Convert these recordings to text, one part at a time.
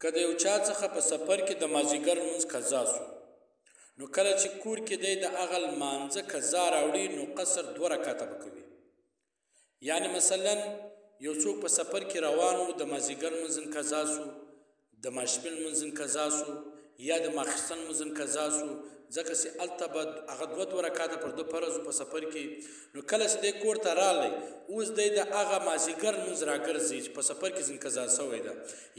که د یو چا څخه په سفر کې د مازدیګر لمونځ قضا سو، نو کله چې کور کې دی د هغه لمانځه قضا راوړي نو قصر 2 رکعته به کوي. یعنی مثلا یو څوک په سفر کې روان و، د مازدیګر لمونځ قضا سو، د ماسپښین لمونځ قضا سو، یا د ماخستن لمونځ قضا سو، ځکه چې هلته به هغه 2 رکعته پر 2 فرض په سفر کې. نو کله چې دی کور ته راغلی، اوس دی د هغه مازدیګر لمونځ راګرځي چې په سفر کې ځین قضا سوی ده،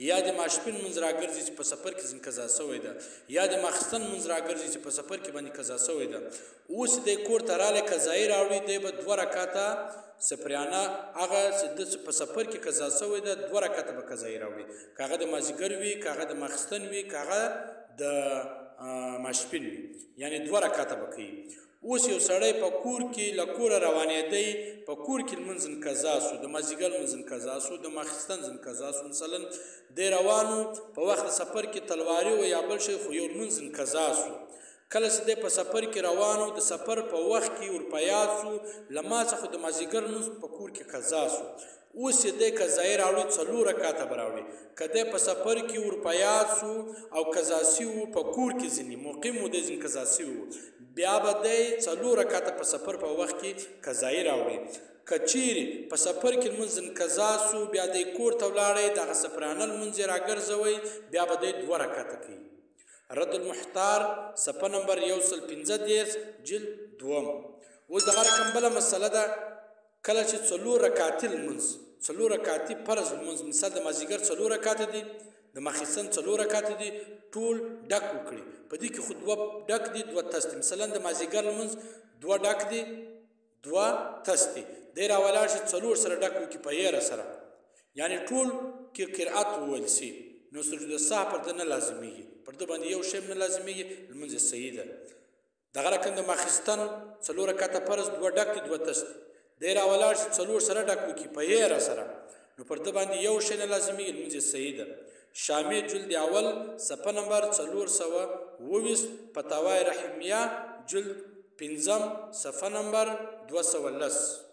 یا د ماسپښین لمونځ راګرځي چې په سفر کې ځین قضا سوی ده، یا د ماخستن لمونځ راګرځي چې په سفر کې باندې قضا سوی ده. اوس دی کور ته راغلی قضایي راوړي، دی به 2 رکعته سفریانه هغه چې د په سفر کې قضا سوی ده 2 رکعته به قضایي راوړي، که هغه د مازدیګر وي، که هغه د ماخستن وي، که هغه د ماسپښین وي، یعنی 2 رکعته به کوي. اوس یو سړی په کور کې له کوره روانېدی، په کور کې لمونځ قضا سو، د مازدیګر لمونځ قضا سو، د ماخستن قضا سو. مثلا دی روانو په وخت سفر کې تلواري و یا بل شی، خو یو لمونځ قضا سو. کله چې دی په سفر کې روانو، د سفر په وخت کې ور په یاد سو له ما څخه د مازدیګر لمونځ په کور کې قضا سو. اوس یې دی قضایي راوړي 4 رکعته به راوړي. که دی په سفر کې ور په یاد سو او قضا سوي و، په کور کې ځینې مقیم و، دی ځینې قضا سوي و، بیا به دی 4 رکعته په سفر په وخت کې قضایي راوړي. که چیرې په سفر کې لمونځ قضا سو، بیا دی کور ته ولاړی، دغه سفرانه لمونځ یې راګرځوئ، بیا به دی 2 رکعته کوي. رد المحتار صفحه نمبر 115 جلد 2. اوس دغه رقم بله مسله ده، کله چې 4 رکعتي لمونځ، 4 رکعتي فرض لمونځ، مثال د مازدیګر 4 رکعته دي، د ماخستن 4 رکعته دي، ټول ډک وکړي. په دې کې خو 2 ډک دي، 2 تست دي. مثلا د مازدیګر لمونځ 2 ډک دي، 2 تست دي. دی راولاړ شي 4 سره ډک وکړي په یاره سره، یعنی ټول کې قرأت وویل سي، نو سجود السهو پر ده نه لازمیږي، پر ده باندې یو شی نه لازمیږي، لمونځ یې صحیح ده. دغه رقم د ماخستن 4 رکعته فرض 2 ډک دي، 2 تست دي. دی راولاړ شي 4 سره ډک وکړي په یاره سره، نو پر ده باندې یو شی نه لازمیږي، لمونځ یې صحیح ده. شامع جلد اول صفحه نمبر 422، فتاوی رحمیه جلد 5 صفحه نمبر 210.